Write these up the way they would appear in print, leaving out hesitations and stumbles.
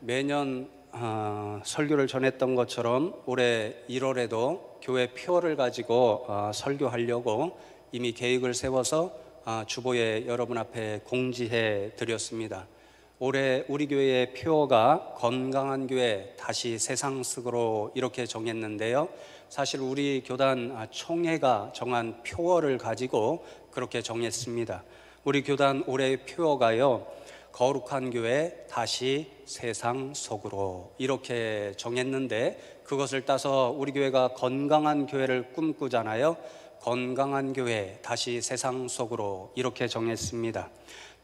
매년 설교를 전했던 것처럼 올해 1월에도 교회 표어를 가지고 설교하려고 이미 계획을 세워서 주보에 여러분 앞에 공지해 드렸습니다. 올해 우리 교회의 표어가 건강한 교회 다시 세상 속으로 이렇게 정했는데요, 사실 우리 교단 총회가 정한 표어를 가지고 그렇게 정했습니다. 우리 교단 올해의 표어가요, 거룩한 교회 다시 세상 속으로 이렇게 정했는데, 그것을 따서 우리 교회가 건강한 교회를 꿈꾸잖아요. 건강한 교회 다시 세상 속으로 이렇게 정했습니다.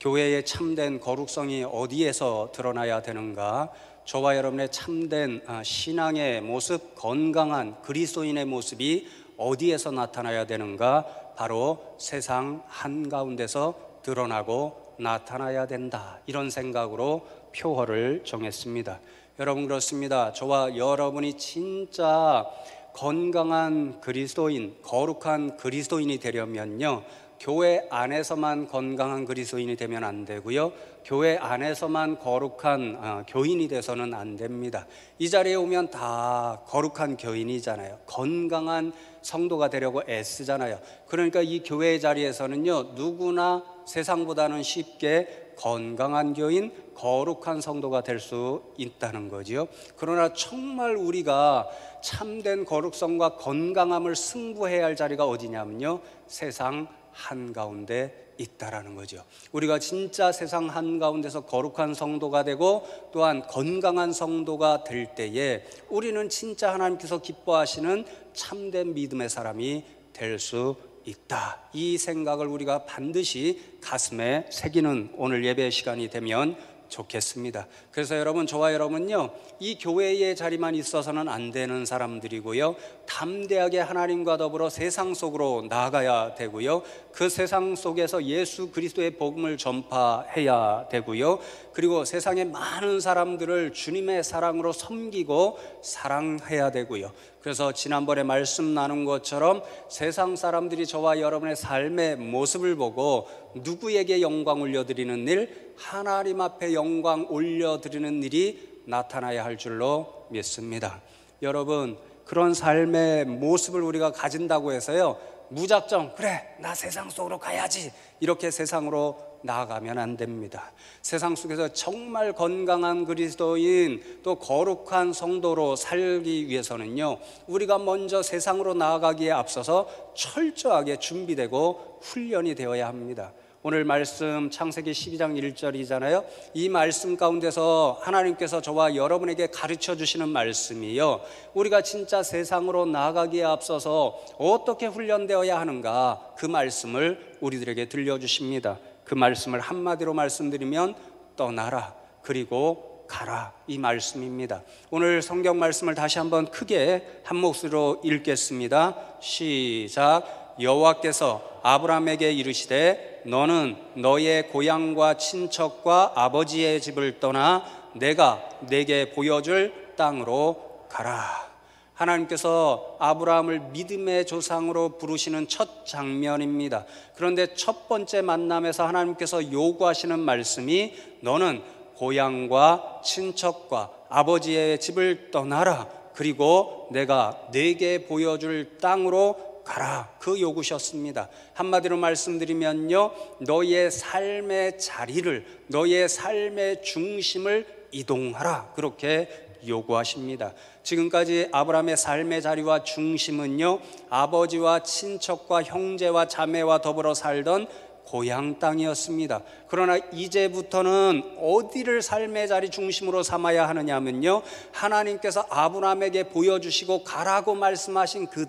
교회의 참된 거룩성이 어디에서 드러나야 되는가? 저와 여러분의 참된 신앙의 모습, 건강한 그리스도인의 모습이 어디에서 나타나야 되는가? 바로 세상 한가운데서 드러나고 나타나야 된다, 이런 생각으로 표어를 정했습니다. 여러분, 그렇습니다. 저와 여러분이 진짜 건강한 그리스도인, 거룩한 그리스도인이 되려면요, 교회 안에서만 건강한 그리스도인이 되면 안 되고요, 교회 안에서만 거룩한 교인이 돼서는 안 됩니다. 이 자리에 오면 다 거룩한 교인이잖아요. 건강한 성도가 되려고 애쓰잖아요. 그러니까 이 교회 자리에서는요, 누구나 세상보다는 쉽게 건강한 교인, 거룩한 성도가 될 수 있다는 거지요. 그러나 정말 우리가 참된 거룩성과 건강함을 승부해야 할 자리가 어디냐면요, 세상 한가운데 있다라는 거죠. 우리가 진짜 세상 한가운데서 거룩한 성도가 되고 또한 건강한 성도가 될 때에 우리는 진짜 하나님께서 기뻐하시는 참된 믿음의 사람이 될 수 있다, 이 생각을 우리가 반드시 가슴에 새기는 오늘 예배 시간이 되면 좋겠습니다. 그래서 여러분, 저와 여러분요, 이 교회의 자리만 있어서는 안 되는 사람들이고요, 담대하게 하나님과 더불어 세상 속으로 나아가야 되고요, 그 세상 속에서 예수 그리스도의 복음을 전파해야 되고요, 그리고 세상의 많은 사람들을 주님의 사랑으로 섬기고 사랑해야 되고요. 그래서 지난번에 말씀 나눈 것처럼 세상 사람들이 저와 여러분의 삶의 모습을 보고 누구에게 영광 올려드리는 일? 하나님 앞에 영광 올려드리는 일이 나타나야 할 줄로 믿습니다. 여러분, 그런 삶의 모습을 우리가 가진다고 해서요, 무작정 그래 나 세상 속으로 가야지 이렇게 세상으로 나아가면 안 됩니다. 세상 속에서 정말 건강한 그리스도인, 또 거룩한 성도로 살기 위해서는요, 우리가 먼저 세상으로 나아가기에 앞서서 철저하게 준비되고 훈련이 되어야 합니다. 오늘 말씀 창세기 12장 1절이잖아요. 이 말씀 가운데서 하나님께서 저와 여러분에게 가르쳐 주시는 말씀이요, 우리가 진짜 세상으로 나아가기에 앞서서 어떻게 훈련되어야 하는가, 그 말씀을 우리들에게 들려주십니다. 그 말씀을 한마디로 말씀드리면 떠나라 그리고 가라, 이 말씀입니다. 오늘 성경 말씀을 다시 한번 크게 한 목소리로 읽겠습니다. 시작. 여호와께서 아브라함에게 이르시되 너는 너의 고향과 친척과 아버지의 집을 떠나 내가 네게 보여줄 땅으로 가라. 하나님께서 아브라함을 믿음의 조상으로 부르시는 첫 장면입니다. 그런데 첫 번째 만남에서 하나님께서 요구하시는 말씀이 너는 고향과 친척과 아버지의 집을 떠나라, 그리고 내가 네게 보여줄 땅으로 가라, 그 요구셨습니다. 한마디로 말씀드리면요, 너의 삶의 자리를, 너의 삶의 중심을 이동하라, 그렇게 요구하십니다. 지금까지 아브라함의 삶의 자리와 중심은요, 아버지와 친척과 형제와 자매와 더불어 살던 고향 땅이었습니다. 그러나 이제부터는 어디를 삶의 자리 중심으로 삼아야 하느냐면요, 하나님께서 아브라함에게 보여주시고 가라고 말씀하신 그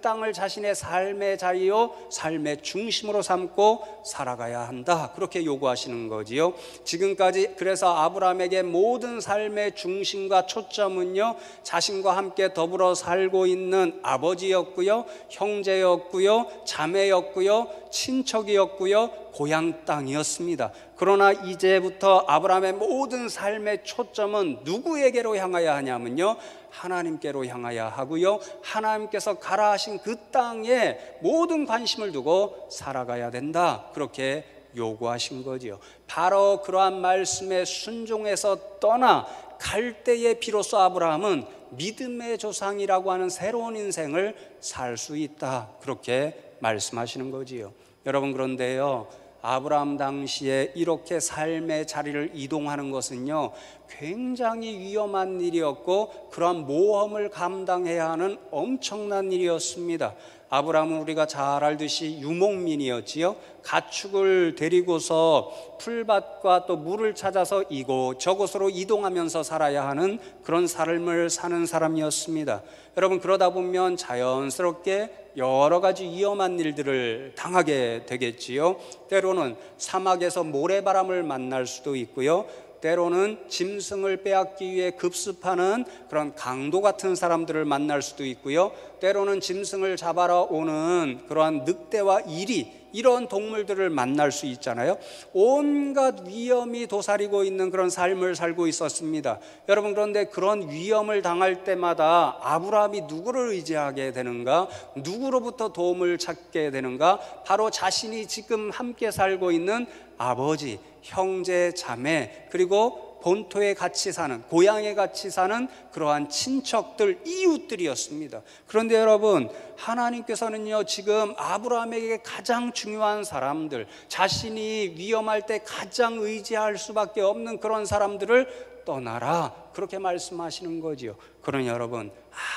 땅을 자신의 삶의 자리요, 삶의 중심으로 삼고 살아가야 한다, 그렇게 요구하시는 거지요. 지금까지 그래서 아브라함에게 모든 삶의 중심과 초점은요, 자신과 함께 더불어 살고 있는 아버지였고요, 형제였고요, 자매였고요, 친척이었고요, 고향 땅이었습니다. 그러나 이제부터 아브라함의 모든 삶의 초점은 누구에게로 향하여 하냐면요, 하나님께로 향하여 하고요, 하나님께서 가라 하신 그 땅에 모든 관심을 두고 살아가야 된다, 그렇게 요구하신 거지요. 바로 그러한 말씀에 순종해서 떠나 갈 때에 비로소 아브라함은 믿음의 조상이라고 하는 새로운 인생을 살 수 있다, 그렇게 말씀하시는 거지요. 여러분, 그런데요, 아브라함 당시에 이렇게 삶의 자리를 이동하는 것은요, 굉장히 위험한 일이었고 그러한 모험을 감당해야 하는 엄청난 일이었습니다. 아브라함은 우리가 잘 알듯이 유목민이었지요. 가축을 데리고서 풀밭과 또 물을 찾아서 이곳저곳으로 이동하면서 살아야 하는 그런 삶을 사는 사람이었습니다. 여러분, 그러다 보면 자연스럽게 여러 가지 위험한 일들을 당하게 되겠지요. 때로는 사막에서 모래바람을 만날 수도 있고요, 때로는 짐승을 빼앗기 위해 급습하는 그런 강도 같은 사람들을 만날 수도 있고요, 때로는 짐승을 잡아러 오는 그러한 늑대와 이리, 이런 동물들을 만날 수 있잖아요. 온갖 위험이 도사리고 있는 그런 삶을 살고 있었습니다. 여러분, 그런데 그런 위험을 당할 때마다 아브라함이 누구를 의지하게 되는가? 누구로부터 도움을 찾게 되는가? 바로 자신이 지금 함께 살고 있는 아버지, 형제, 자매, 그리고 본토에 같이 사는, 고향에 같이 사는 그러한 친척들, 이웃들이었습니다. 그런데 여러분, 하나님께서는요, 지금 아브라함에게 가장 중요한 사람들, 자신이 위험할 때 가장 의지할 수밖에 없는 그런 사람들을 떠나라, 그렇게 말씀하시는 거지요. 그러니 여러분,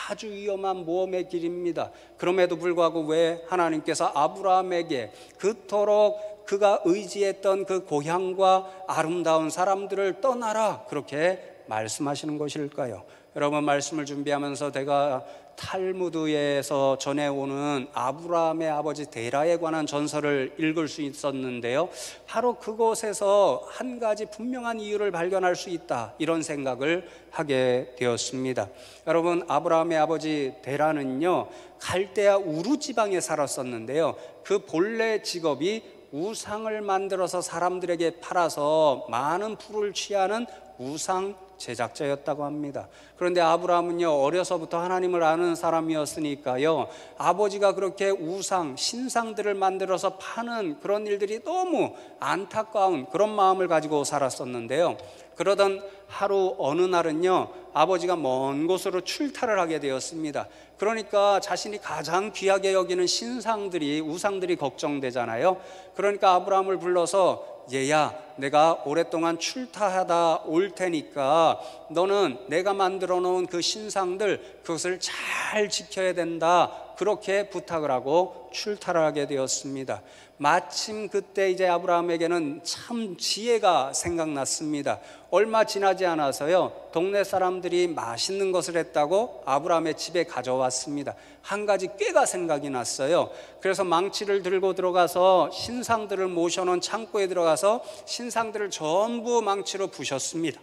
아주 위험한 모험의 길입니다. 그럼에도 불구하고 왜 하나님께서 아브라함에게 그토록 그가 의지했던 그 고향과 아름다운 사람들을 떠나라, 그렇게 말씀하시는 것일까요? 여러분, 말씀을 준비하면서 제가 탈무드에서 전해오는 아브라함의 아버지 데라에 관한 전설을 읽을 수 있었는데요, 바로 그곳에서 한 가지 분명한 이유를 발견할 수 있다, 이런 생각을 하게 되었습니다. 여러분, 아브라함의 아버지 데라는요, 갈대아 우루 지방에 살았었는데요, 그 본래 직업이 우상을 만들어서 사람들에게 팔아서 많은 부를 취하는 우상 제작자였다고 합니다. 그런데 아브라함은요, 어려서부터 하나님을 아는 사람이었으니까요, 아버지가 그렇게 우상, 신상들을 만들어서 파는 그런 일들이 너무 안타까운 그런 마음을 가지고 살았었는데요, 그러던 하루 어느 날은요, 아버지가 먼 곳으로 출타를 하게 되었습니다. 그러니까 자신이 가장 귀하게 여기는 신상들이, 우상들이 걱정되잖아요. 그러니까 아브라함을 불러서, 얘야, 내가 오랫동안 출타하다 올 테니까 너는 내가 만들어 놓은 그 신상들, 그것을 잘 지켜야 된다, 그렇게 부탁을 하고 출타를 하게 되었습니다. 마침 그때 이제 아브라함에게는 참 지혜가 생각났습니다. 얼마 지나지 않아서요, 동네 사람들이 맛있는 것을 했다고 아브라함의 집에 가져왔습니다. 한 가지 꾀가 생각이 났어요. 그래서 망치를 들고 들어가서 신상들을 모셔놓은 창고에 들어가서 신상들을 전부 망치로 부셨습니다.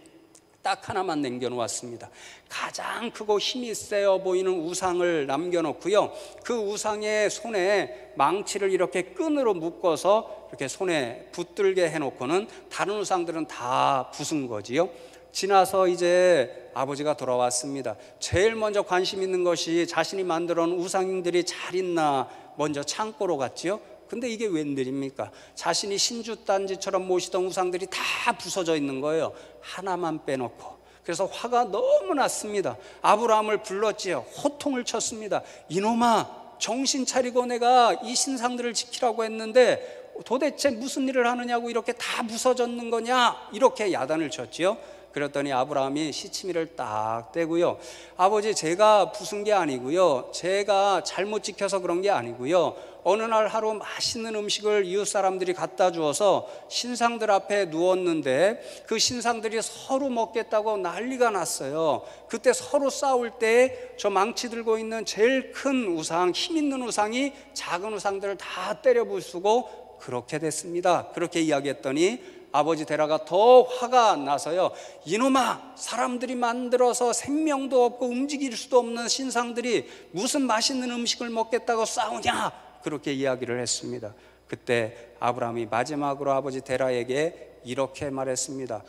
딱 하나만 남겨놓았습니다. 가장 크고 힘이 세어 보이는 우상을 남겨놓고요, 그 우상의 손에 망치를 이렇게 끈으로 묶어서 이렇게 손에 붙들게 해놓고는 다른 우상들은 다 부순 거지요. 지나서 이제 아버지가 돌아왔습니다. 제일 먼저 관심 있는 것이 자신이 만들어 놓은 우상들이 잘 있나 먼저 창고로 갔지요. 근데 이게 웬일입니까? 자신이 신주단지처럼 모시던 우상들이 다 부서져 있는 거예요, 하나만 빼놓고. 그래서 화가 너무 났습니다. 아브라함을 불렀지요. 호통을 쳤습니다. 이놈아, 정신 차리고 내가 이 신상들을 지키라고 했는데 도대체 무슨 일을 하느냐고 이렇게 다 부서졌는 거냐, 이렇게 야단을 쳤지요. 그랬더니 아브라함이 시치미를 딱 떼고요, 아버지, 제가 부순 게 아니고요, 제가 잘못 지켜서 그런 게 아니고요, 어느 날 하루 맛있는 음식을 이웃 사람들이 갖다 주어서 신상들 앞에 누웠는데 그 신상들이 서로 먹겠다고 난리가 났어요. 그때 서로 싸울 때 저 망치 들고 있는 제일 큰 우상, 힘 있는 우상이 작은 우상들을 다 때려 부수고 그렇게 됐습니다. 그렇게 이야기했더니 아버지 데라가 더 화가 나서요, 이놈아, 사람들이 만들어서 생명도 없고 움직일 수도 없는 신상들이 무슨 맛있는 음식을 먹겠다고 싸우냐, 그렇게 이야기를 했습니다. 그때 아브라함이 마지막으로 아버지 데라에게 이렇게 말했습니다.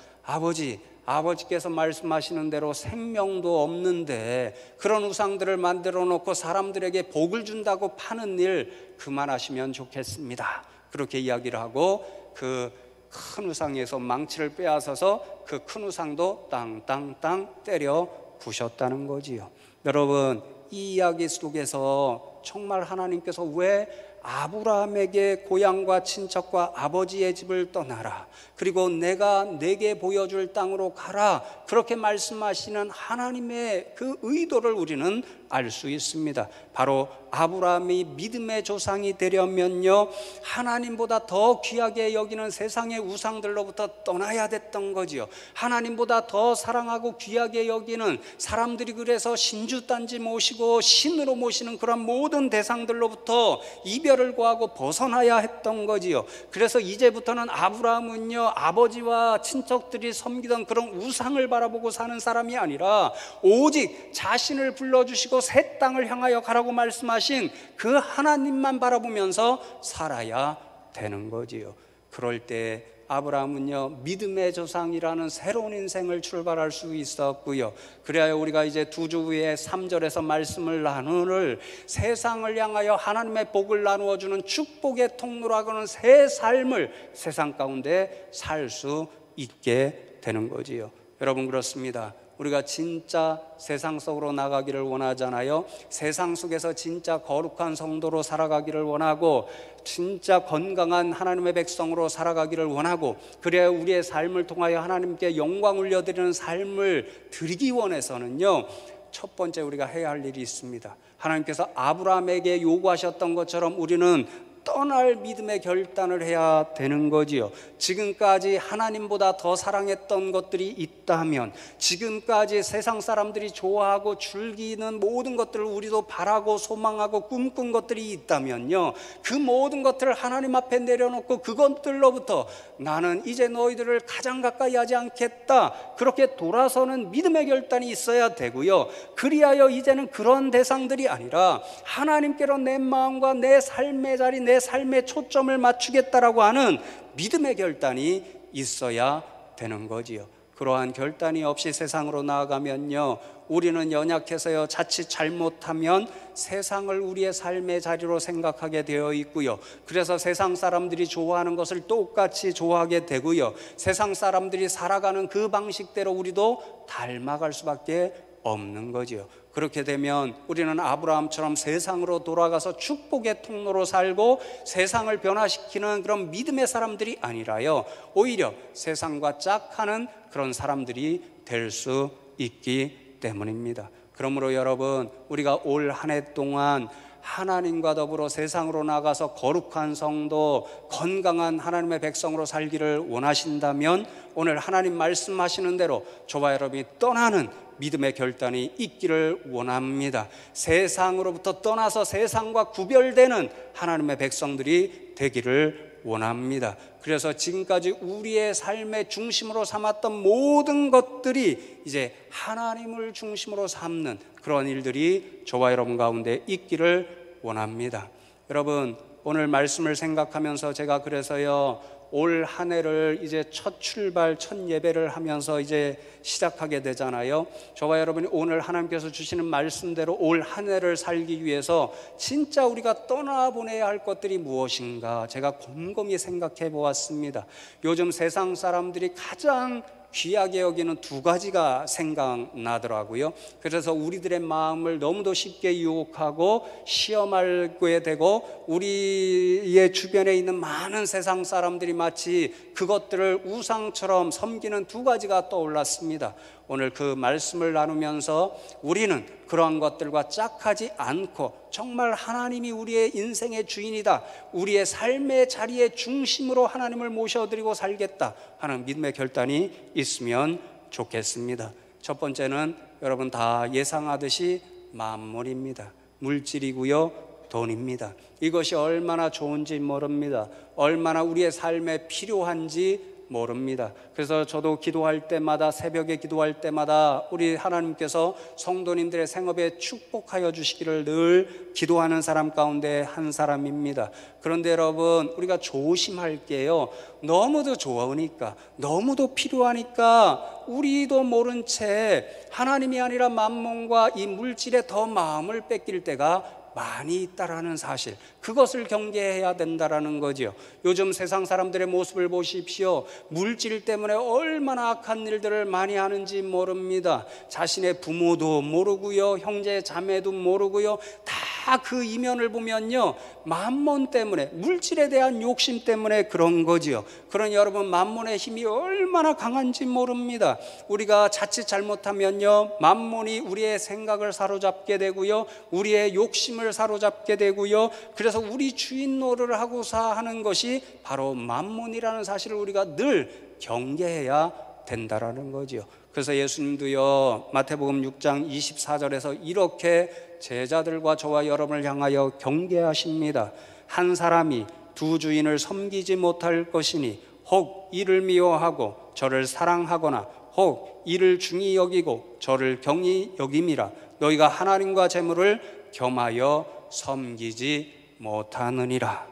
아버지께서 말씀하시는 대로 생명도 없는데 그런 우상들을 만들어 놓고 사람들에게 복을 준다고 파는 일 그만하시면 좋겠습니다. 그렇게 이야기를 하고 그 큰 우상에서 망치를 빼앗아서 그 큰 우상도 땅땅땅 때려 부셨다는 거지요. 여러분, 이 이야기 속에서 정말 하나님께서 왜 아브라함에게 고향과 친척과 아버지의 집을 떠나라, 그리고 내가 내게 보여줄 땅으로 가라, 그렇게 말씀하시는 하나님의 그 의도를 우리는 알 수 있습니다. 바로 아브라함이 믿음의 조상이 되려면요, 하나님보다 더 귀하게 여기는 세상의 우상들로부터 떠나야 됐던 거지요. 하나님보다 더 사랑하고 귀하게 여기는, 사람들이 그래서 신주단지 모시고 신으로 모시는 그런 모든 대상들로부터 이별을 구하고 벗어나야 했던 거지요. 그래서 이제부터는 아브라함은요, 아버지와 친척들이 섬기던 그런 우상을 바라보고 사는 사람이 아니라 오직 자신을 불러주시고 새 땅을 향하여 가라고 말씀하신 그 하나님만 바라보면서 살아야 되는 거지요. 그럴 때 아브라함은요, 믿음의 조상이라는 새로운 인생을 출발할 수 있었고요. 그래야 우리가 이제 두 주 후에 3절에서 말씀을 나눌 세상을 향하여 하나님의 복을 나누어 주는 축복의 통로라고는 새 삶을 세상 가운데 살 수 있게 되는 거지요. 여러분, 그렇습니다. 우리가 진짜 세상 속으로 나가기를 원하잖아요. 세상 속에서 진짜 거룩한 성도로 살아가기를 원하고, 진짜 건강한 하나님의 백성으로 살아가기를 원하고, 그래야 우리의 삶을 통하여 하나님께 영광 올려드리는 삶을 드리기 원해서는요, 첫 번째 우리가 해야 할 일이 있습니다. 하나님께서 아브라함에게 요구하셨던 것처럼 우리는 떠날 믿음의 결단을 해야 되는 거지요. 지금까지 하나님보다 더 사랑했던 것들이 있다면, 지금까지 세상 사람들이 좋아하고 즐기는 모든 것들을 우리도 바라고 소망하고 꿈꾼 것들이 있다면요, 그 모든 것들을 하나님 앞에 내려놓고 그것들로부터 나는 이제 너희들을 가장 가까이 하지 않겠다, 그렇게 돌아서는 믿음의 결단이 있어야 되고요. 그리하여 이제는 그런 대상들이 아니라 하나님께로 내 마음과 내 삶의 자리, 내 삶의 초점을 맞추겠다라고 하는 믿음의 결단이 있어야 되는 거지요. 그러한 결단이 없이 세상으로 나아가면요, 우리는 연약해서요, 자칫 잘못하면 세상을 우리의 삶의 자리로 생각하게 되어 있고요. 그래서 세상 사람들이 좋아하는 것을 똑같이 좋아하게 되고요. 세상 사람들이 살아가는 그 방식대로 우리도 닮아갈 수밖에 없는 거지요. 그렇게 되면 우리는 아브라함처럼 세상으로 돌아가서 축복의 통로로 살고 세상을 변화시키는 그런 믿음의 사람들이 아니라요, 오히려 세상과 짝하는 그런 사람들이 될 수 있기 때문입니다. 그러므로 여러분, 우리가 올 한 해 동안 하나님과 더불어 세상으로 나가서 거룩한 성도, 건강한 하나님의 백성으로 살기를 원하신다면 오늘 하나님 말씀하시는 대로 저와 여러분이 떠나는 믿음의 결단이 있기를 원합니다. 세상으로부터 떠나서 세상과 구별되는 하나님의 백성들이 되기를 원합니다. 그래서 지금까지 우리의 삶의 중심으로 삼았던 모든 것들이 이제 하나님을 중심으로 삼는 그런 일들이 저와 여러분 가운데 있기를 원합니다. 여러분, 오늘 말씀을 생각하면서 제가 그래서요, 올 한 해를 이제 첫 출발, 첫 예배를 하면서 이제 시작하게 되잖아요. 저와 여러분이 오늘 하나님께서 주시는 말씀대로 올 한 해를 살기 위해서 진짜 우리가 떠나보내야 할 것들이 무엇인가 제가 곰곰이 생각해 보았습니다. 요즘 세상 사람들이 가장 귀하게 여기는 두 가지가 생각나더라고요. 그래서 우리들의 마음을 너무도 쉽게 유혹하고 시험하게 되고, 우리의 주변에 있는 많은 세상 사람들이 마치 그것들을 우상처럼 섬기는 두 가지가 떠올랐습니다. 오늘 그 말씀을 나누면서 우리는 그러한 것들과 짝하지 않고 정말 하나님이 우리의 인생의 주인이다, 우리의 삶의 자리의 중심으로 하나님을 모셔드리고 살겠다 하는 믿음의 결단이 있으면 좋겠습니다. 첫 번째는 여러분 다 예상하듯이 만물입니다. 물질이고요, 돈입니다. 이것이 얼마나 좋은지 모릅니다. 얼마나 우리의 삶에 필요한지 모릅니다. 그래서 저도 기도할 때마다, 새벽에 기도할 때마다 우리 하나님께서 성도님들의 생업에 축복하여 주시기를 늘 기도하는 사람 가운데 한 사람입니다. 그런데 여러분, 우리가 조심할 게요, 너무도 좋으니까, 너무도 필요하니까 우리도 모른 채 하나님이 아니라 만몬과 이 물질에 더 마음을 뺏길 때가 많이 있다라는 사실, 그것을 경계해야 된다라는 거지요. 요즘 세상 사람들의 모습을 보십시오. 물질 때문에 얼마나 악한 일들을 많이 하는지 모릅니다. 자신의 부모도 모르고요, 형제 자매도 모르고요, 다 그 이면을 보면요, 만몬 때문에, 물질에 대한 욕심 때문에 그런 거지요. 그러니 여러분, 만몬의 힘이 얼마나 강한지 모릅니다. 우리가 자칫 잘못하면요, 만몬이 우리의 생각을 사로잡게 되고요, 우리의 욕심을 사로잡게 되고요, 그래서 우리 주인 노릇을 하고자 하는 것이 바로 만몬이라는 사실을 우리가 늘 경계해야 된다라는 거지요. 그래서 예수님도요, 마태복음 6장 24절에서 이렇게 제자들과 저와 여러분을 향하여 경계하십니다. 한 사람이 두 주인을 섬기지 못할 것이니 혹 이를 미워하고 저를 사랑하거나 혹 이를 중히 여기고 저를 경히 여김이라. 너희가 하나님과 재물을 겸하여 섬기지 못하느니라.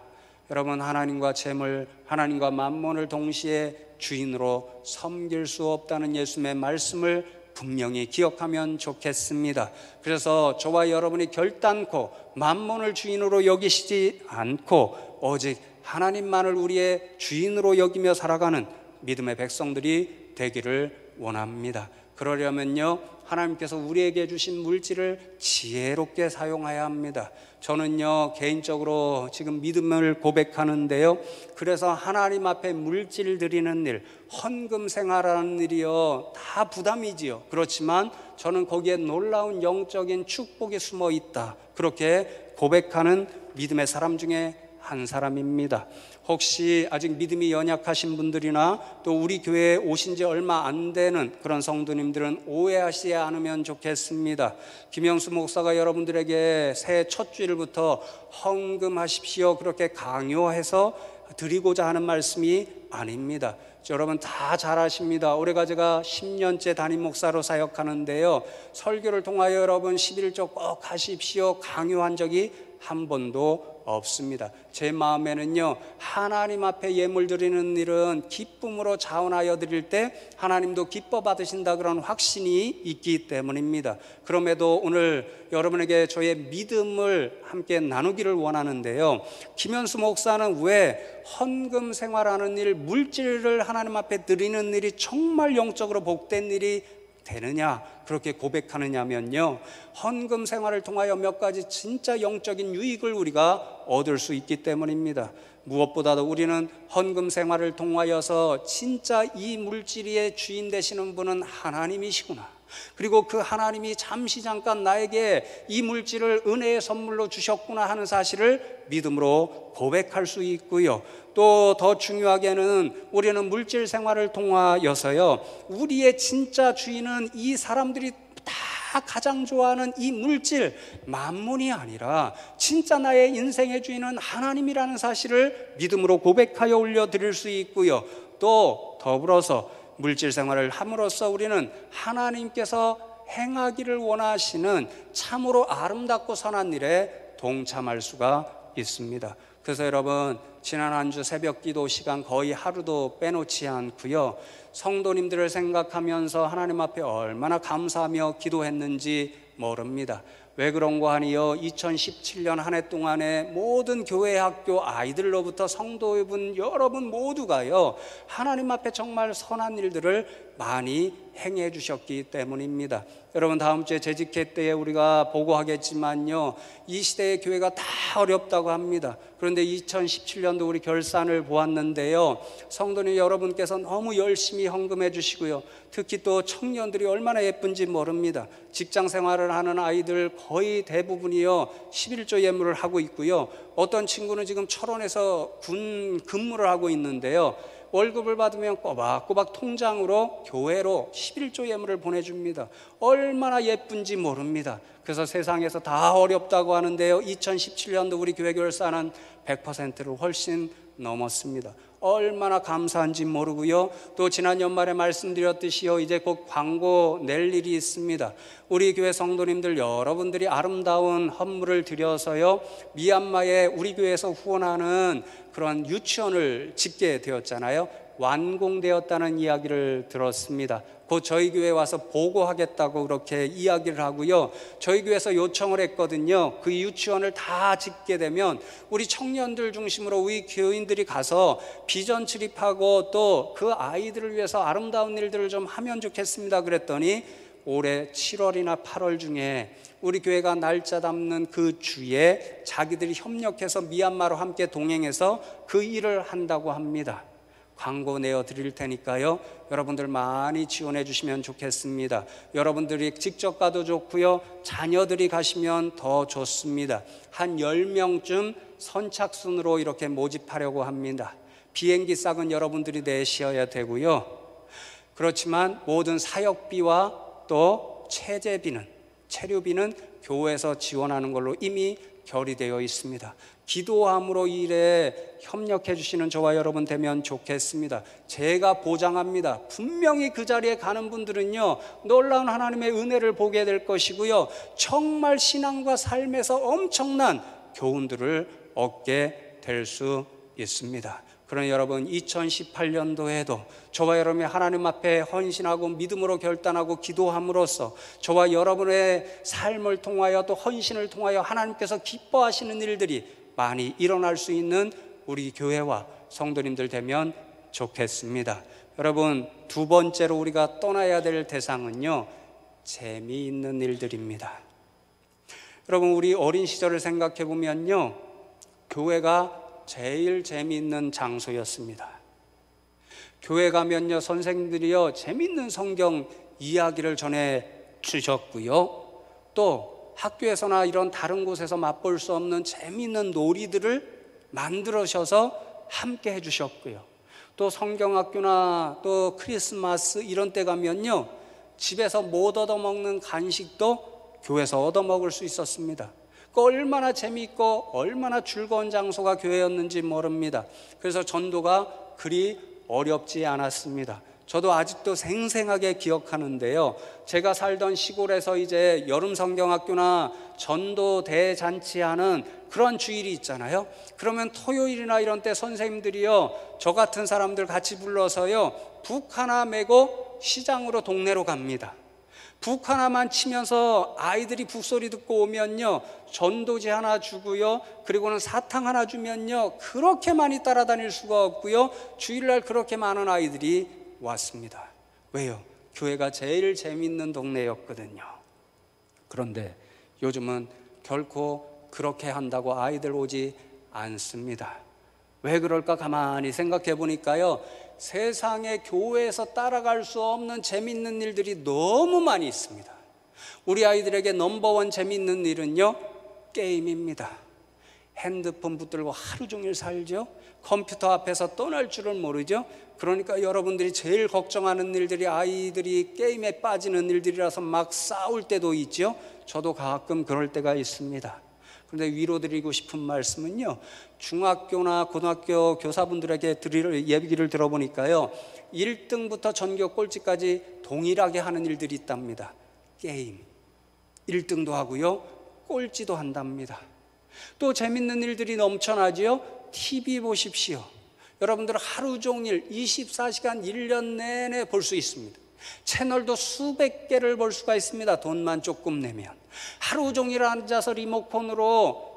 여러분, 하나님과 재물, 하나님과 만몬을 동시에 주인으로 섬길 수 없다는 예수님의 말씀을 분명히 기억하면 좋겠습니다. 그래서 저와 여러분이 결단코 만몬을 주인으로 여기시지 않고 오직 하나님만을 우리의 주인으로 여기며 살아가는 믿음의 백성들이 되기를 원합니다. 그러려면요, 하나님께서 우리에게 주신 물질을 지혜롭게 사용해야 합니다. 저는요, 개인적으로 지금 믿음을 고백하는데요, 그래서 하나님 앞에 물질 드리는 일, 헌금 생활하는 일이요, 다 부담이지요. 그렇지만 저는 거기에 놀라운 영적인 축복이 숨어 있다, 그렇게 고백하는 믿음의 사람 중에 한 사람입니다. 혹시 아직 믿음이 연약하신 분들이나 또 우리 교회에 오신 지 얼마 안 되는 그런 성도님들은 오해하시지 않으면 좋겠습니다. 김영수 목사가 여러분들에게 새해 첫 주일부터 헌금하십시오 그렇게 강요해서 드리고자 하는 말씀이 아닙니다. 여러분 다 잘 아십니다. 올해가 제가 10년째 담임 목사로 사역하는데요, 설교를 통하여 여러분 11조 꼭 하십시오 강요한 적이 한 번도 없습니다. 제 마음에는요, 하나님 앞에 예물 드리는 일은 기쁨으로 자원하여 드릴 때 하나님도 기뻐 받으신다 그런 확신이 있기 때문입니다. 그럼에도 오늘 여러분에게 저의 믿음을 함께 나누기를 원하는데요, 김현수 목사는 왜 헌금 생활하는 일, 물질을 하나님 앞에 드리는 일이 정말 영적으로 복된 일이 되느냐 그렇게 고백하느냐면요, 헌금 생활을 통하여 몇 가지 진짜 영적인 유익을 우리가 얻을 수 있기 때문입니다. 무엇보다도 우리는 헌금 생활을 통하여서 진짜 이 물질의 주인 되시는 분은 하나님이시구나, 그리고 그 하나님이 잠시 잠깐 나에게 이 물질을 은혜의 선물로 주셨구나 하는 사실을 믿음으로 고백할 수 있고요, 또 더 중요하게는 우리는 물질 생활을 통하여서요, 우리의 진짜 주인은 이 사람들이 다 가장 좋아하는 이 물질, 만몬이 아니라 진짜 나의 인생의 주인은 하나님이라는 사실을 믿음으로 고백하여 올려드릴 수 있고요, 또 더불어서 물질 생활을 함으로써 우리는 하나님께서 행하기를 원하시는 참으로 아름답고 선한 일에 동참할 수가 있습니다. 그래서 여러분, 지난 한 주 새벽 기도 시간 거의 하루도 빼놓지 않고요, 성도님들을 생각하면서 하나님 앞에 얼마나 감사하며 기도했는지 모릅니다. 왜 그런고 하니요, 2017년 한 해 동안에 모든 교회 학교 아이들로부터 성도분 여러분 모두가요, 하나님 앞에 정말 선한 일들을 많이 행해 주셨기 때문입니다. 여러분, 다음 주에 재직회 때에 우리가 보고하겠지만요, 이 시대의 교회가 다 어렵다고 합니다. 그런데 2017년도 우리 결산을 보았는데요, 성도님 여러분께서 너무 열심히 헌금해 주시고요, 특히 또 청년들이 얼마나 예쁜지 모릅니다. 직장 생활을 하는 아이들 거의 대부분이요 11조 예물을 하고 있고요, 어떤 친구는 지금 철원에서 군 근무를 하고 있는데요, 월급을 받으면 꼬박꼬박 통장으로 교회로 11조 예물을 보내줍니다. 얼마나 예쁜지 모릅니다. 그래서 세상에서 다 어렵다고 하는데요, 2017년도 우리 교회 결산은 100%를 훨씬 넘었습니다. 얼마나 감사한지 모르고요, 또 지난 연말에 말씀드렸듯이요, 이제 곧 광고 낼 일이 있습니다. 우리 교회 성도님들 여러분들이 아름다운 헌물을 드려서요, 미얀마에 우리 교회에서 후원하는 그런 유치원을 짓게 되었잖아요. 완공되었다는 이야기를 들었습니다. 곧 저희 교회에 와서 보고하겠다고 그렇게 이야기를 하고요. 저희 교회에서 요청을 했거든요. 그 유치원을 다 짓게 되면 우리 청년들 중심으로 우리 교인들이 가서 비전 출입하고 또 그 아이들을 위해서 아름다운 일들을 좀 하면 좋겠습니다. 그랬더니 올해 7월이나 8월 중에 우리 교회가 날짜 잡는 그 주에 자기들이 협력해서 미얀마로 함께 동행해서 그 일을 한다고 합니다. 광고 내어 드릴 테니까요, 여러분들 많이 지원해 주시면 좋겠습니다. 여러분들이 직접 가도 좋고요, 자녀들이 가시면 더 좋습니다. 한 10명쯤 선착순으로 이렇게 모집하려고 합니다. 비행기 싹은 여러분들이 내셔야 되고요. 그렇지만 모든 사역비와 또 체류비는 교회에서 지원하는 걸로 이미 결의되어 있습니다. 기도함으로 이 일에 협력해 주시는 저와 여러분 되면 좋겠습니다. 제가 보장합니다. 분명히 그 자리에 가는 분들은요, 놀라운 하나님의 은혜를 보게 될 것이고요, 정말 신앙과 삶에서 엄청난 교훈들을 얻게 될 수 있습니다. 그러나 여러분, 2018년도에도 저와 여러분이 하나님 앞에 헌신하고 믿음으로 결단하고 기도함으로써 저와 여러분의 삶을 통하여 또 헌신을 통하여 하나님께서 기뻐하시는 일들이 많이 일어날 수 있는 우리 교회와 성도님들 되면 좋겠습니다. 여러분, 두 번째로 우리가 떠나야 될 대상은요, 재미있는 일들입니다. 여러분, 우리 어린 시절을 생각해 보면요, 교회가 제일 재미있는 장소였습니다. 교회 가면요, 선생님들이요, 재미있는 성경 이야기를 전해 주셨고요, 또 학교에서나 이런 다른 곳에서 맛볼 수 없는 재미있는 놀이들을 만들어셔서 함께 해주셨고요, 또 성경학교나 또 크리스마스 이런 때 가면요, 집에서 못 얻어먹는 간식도 교회에서 얻어먹을 수 있었습니다. 얼마나 재미있고 얼마나 즐거운 장소가 교회였는지 모릅니다. 그래서 전도가 그리 어렵지 않았습니다. 저도 아직도 생생하게 기억하는데요, 제가 살던 시골에서 이제 여름 성경학교나 전도 대잔치하는 그런 주일이 있잖아요. 그러면 토요일이나 이런 때 선생님들이요, 저 같은 사람들 같이 불러서요, 북 하나 메고 시장으로 동네로 갑니다. 북 하나만 치면서 아이들이 북소리 듣고 오면요, 전도지 하나 주고요, 그리고는 사탕 하나 주면요, 그렇게 많이 따라다닐 수가 없고요, 주일날 그렇게 많은 아이들이 왔습니다. 왜요? 교회가 제일 재밌는 동네였거든요. 그런데 요즘은 결코 그렇게 한다고 아이들 오지 않습니다. 왜 그럴까 가만히 생각해 보니까요, 세상에 교회에서 따라갈 수 없는 재밌는 일들이 너무 많이 있습니다. 우리 아이들에게 넘버원 재밌는 일은요, 게임입니다. 핸드폰 붙들고 하루 종일 살죠. 컴퓨터 앞에서 떠날 줄을 모르죠. 그러니까 여러분들이 제일 걱정하는 일들이 아이들이 게임에 빠지는 일들이라서 막 싸울 때도 있죠. 저도 가끔 그럴 때가 있습니다. 그런데 위로드리고 싶은 말씀은요, 중학교나 고등학교 교사분들에게 드릴 얘기를 들어보니까요, 1등부터 전교 꼴찌까지 동일하게 하는 일들이 있답니다. 게임 1등도 하고요, 꼴찌도 한답니다. 또 재밌는 일들이 넘쳐나지요. TV 보십시오. 여러분들 하루 종일 24시간 1년 내내 볼 수 있습니다. 채널도 수백 개를 볼 수가 있습니다. 돈만 조금 내면. 하루 종일 앉아서 리모컨으로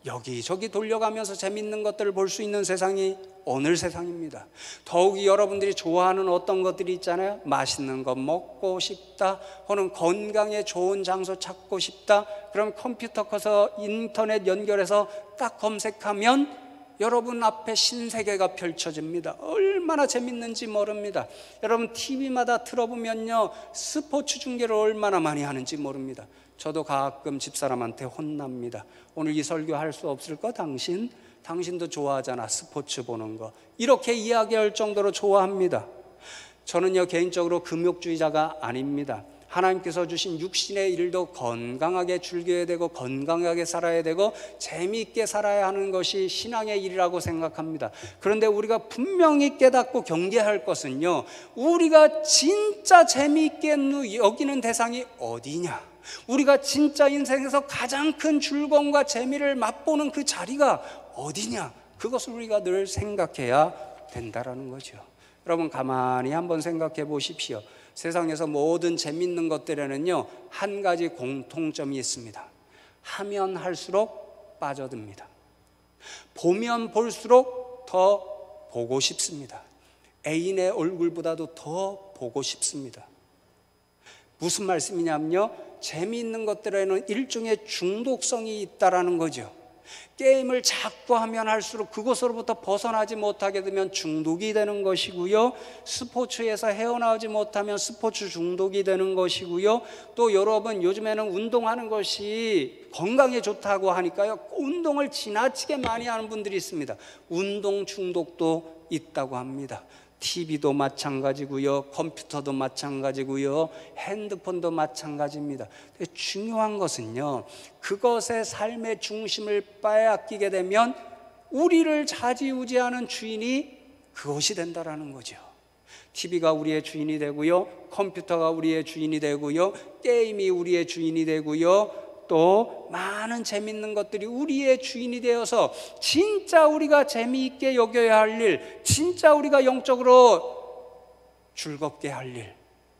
여기저기 돌려가면서 재밌는 것들을 볼 수 있는 세상이 오늘 세상입니다. 더욱이 여러분들이 좋아하는 어떤 것들이 있잖아요. 맛있는 거 먹고 싶다, 혹은 건강에 좋은 장소 찾고 싶다. 그럼 컴퓨터 커서 인터넷 연결해서 딱 검색하면 여러분 앞에 신세계가 펼쳐집니다. 얼마나 재밌는지 모릅니다. 여러분 TV마다 틀어보면요, 스포츠 중계를 얼마나 많이 하는지 모릅니다. 저도 가끔 집사람한테 혼납니다. 오늘 이 설교 할 수 없을 거 당신도 좋아하잖아, 스포츠 보는 거. 이렇게 이야기할 정도로 좋아합니다. 저는요, 개인적으로 금욕주의자가 아닙니다. 하나님께서 주신 육신의 일도 건강하게 즐겨야 되고 건강하게 살아야 되고 재미있게 살아야 하는 것이 신앙의 일이라고 생각합니다. 그런데 우리가 분명히 깨닫고 경계할 것은요, 우리가 진짜 재미있게 여기는 대상이 어디냐, 우리가 진짜 인생에서 가장 큰 즐거움과 재미를 맛보는 그 자리가 어디냐, 그것을 우리가 늘 생각해야 된다라는 거죠. 여러분 가만히 한번 생각해 보십시오. 세상에서 모든 재밌는 것들에는요, 한 가지 공통점이 있습니다. 하면 할수록 빠져듭니다. 보면 볼수록 더 보고 싶습니다. 애인의 얼굴보다도 더 보고 싶습니다. 무슨 말씀이냐면요, 재미있는 것들에는 일종의 중독성이 있다라는 거죠. 게임을 자꾸 하면 할수록 그것으로부터 벗어나지 못하게 되면 중독이 되는 것이고요, 스포츠에서 헤어나오지 못하면 스포츠 중독이 되는 것이고요, 또 여러분 요즘에는 운동하는 것이 건강에 좋다고 하니까요, 운동을 지나치게 많이 하는 분들이 있습니다. 운동 중독도 있다고 합니다. TV도 마찬가지고요, 컴퓨터도 마찬가지고요, 핸드폰도 마찬가지입니다. 중요한 것은요, 그것의 삶의 중심을 빼앗기게 되면 우리를 좌지우지하는 주인이 그것이 된다라는 거죠. TV가 우리의 주인이 되고요, 컴퓨터가 우리의 주인이 되고요, 게임이 우리의 주인이 되고요, 또 많은 재밌는 것들이 우리의 주인이 되어서 진짜 우리가 재미있게 여겨야 할 일, 진짜 우리가 영적으로 즐겁게 할 일,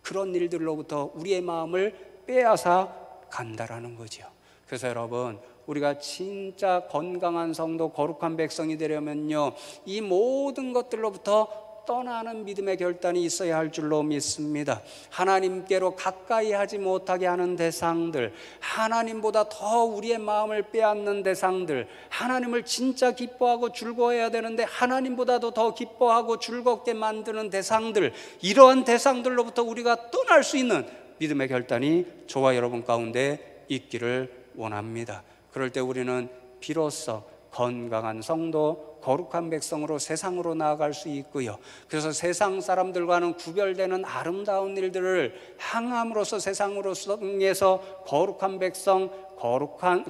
그런 일들로부터 우리의 마음을 빼앗아 간다라는 거죠. 그래서 여러분, 우리가 진짜 건강한 성도, 거룩한 백성이 되려면요, 이 모든 것들로부터 떠나는 믿음의 결단이 있어야 할 줄로 믿습니다. 하나님께로 가까이 하지 못하게 하는 대상들, 하나님보다 더 우리의 마음을 빼앗는 대상들, 하나님을 진짜 기뻐하고 즐거워해야 되는데 하나님보다도 더 기뻐하고 즐겁게 만드는 대상들, 이러한 대상들로부터 우리가 떠날 수 있는 믿음의 결단이 저와 여러분 가운데 있기를 원합니다. 그럴 때 우리는 비로소 건강한 성도, 거룩한 백성으로 세상으로 나아갈 수 있고요, 그래서 세상 사람들과는 구별되는 아름다운 일들을 행함으로써 세상에서 거룩한 백성,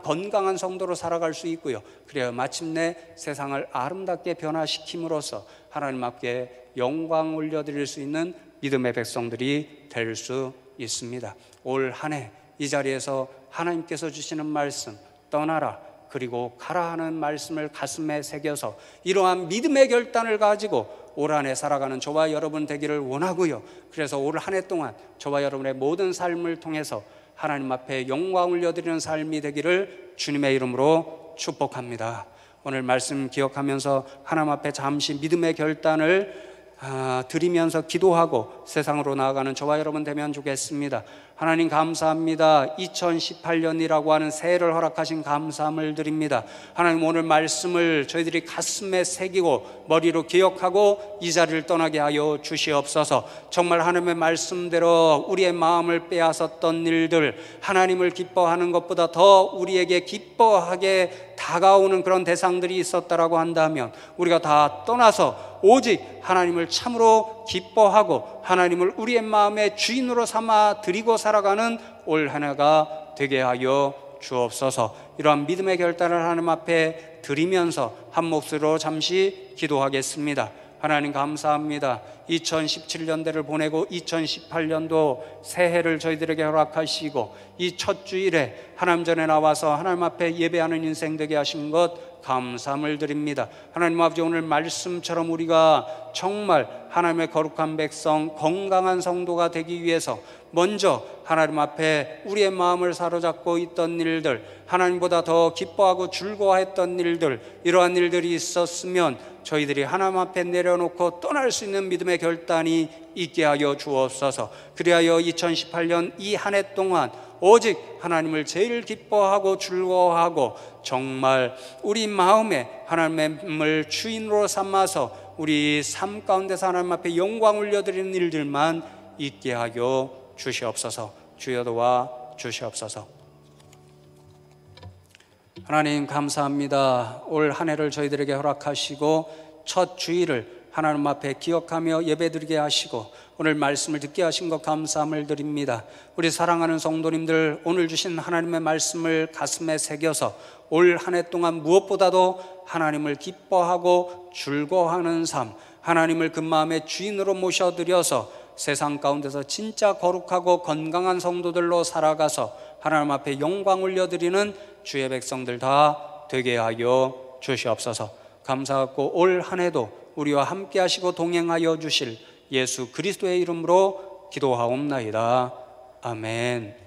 건강한 성도로 살아갈 수 있고요, 그래야 마침내 세상을 아름답게 변화시킴으로써 하나님 앞에 영광 올려드릴 수 있는 믿음의 백성들이 될 수 있습니다. 올 한 해 이 자리에서 하나님께서 주시는 말씀, 떠나라 그리고 가라 하는 말씀을 가슴에 새겨서 이러한 믿음의 결단을 가지고 올 한 해 살아가는 저와 여러분 되기를 원하고요, 그래서 올 한 해 동안 저와 여러분의 모든 삶을 통해서 하나님 앞에 영광 올려드리는 삶이 되기를 주님의 이름으로 축복합니다. 오늘 말씀 기억하면서 하나님 앞에 잠시 믿음의 결단을 드리면서 기도하고 세상으로 나아가는 저와 여러분 되면 좋겠습니다. 하나님 감사합니다. 2018년이라고 하는 새해를 허락하신 감사함을 드립니다. 하나님, 오늘 말씀을 저희들이 가슴에 새기고 머리로 기억하고 이 자리를 떠나게 하여 주시옵소서. 정말 하나님의 말씀대로 우리의 마음을 빼앗았던 일들, 하나님을 기뻐하는 것보다 더 우리에게 기뻐하게 다가오는 그런 대상들이 있었다라고 한다면 우리가 다 떠나서 오직 하나님을 참으로 기뻐하고 하나님을 우리의 마음의 주인으로 삼아 드리고 살아가는 올 한 해가 되게 하여 주옵소서. 이러한 믿음의 결단을 하나님 앞에 드리면서 한 몫으로 잠시 기도하겠습니다. 하나님 감사합니다. 2017년대를 보내고 2018년도 새해를 저희들에게 허락하시고 이 첫 주일에 하나님 전에 나와서 하나님 앞에 예배하는 인생 되게 하신 것 감사함을 드립니다. 하나님 아버지, 오늘 말씀처럼 우리가 정말 하나님의 거룩한 백성, 건강한 성도가 되기 위해서 먼저 하나님 앞에 우리의 마음을 사로잡고 있던 일들, 하나님보다 더 기뻐하고 즐거워했던 일들, 이러한 일들이 있었으면 저희들이 하나님 앞에 내려놓고 떠날 수 있는 믿음의 결단이 있게 하여 주옵소서. 그리하여 2018년 이 한 해 동안 오직 하나님을 제일 기뻐하고 즐거워하고 정말 우리 마음에 하나님을 주인으로 삼아서 우리 삶 가운데서 하나님 앞에 영광 올려드리는 일들만 있게 하여 주시옵소서. 주여 도와 주시옵소서. 하나님 감사합니다. 올 한 해를 저희들에게 허락하시고 첫 주일을 하나님 앞에 기억하며 예배드리게 하시고 오늘 말씀을 듣게 하신 것 감사함을 드립니다. 우리 사랑하는 성도님들, 오늘 주신 하나님의 말씀을 가슴에 새겨서 올 한 해 동안 무엇보다도 하나님을 기뻐하고 즐거워하는 삶, 하나님을 그 마음의 주인으로 모셔드려서 세상 가운데서 진짜 거룩하고 건강한 성도들로 살아가서 하나님 앞에 영광 올려드리는 주의 백성들 다 되게 하여 주시옵소서. 감사하고 올 한 해도 우리와 함께 하시고 동행하여 주실 예수 그리스도의 이름으로 기도하옵나이다. 아멘.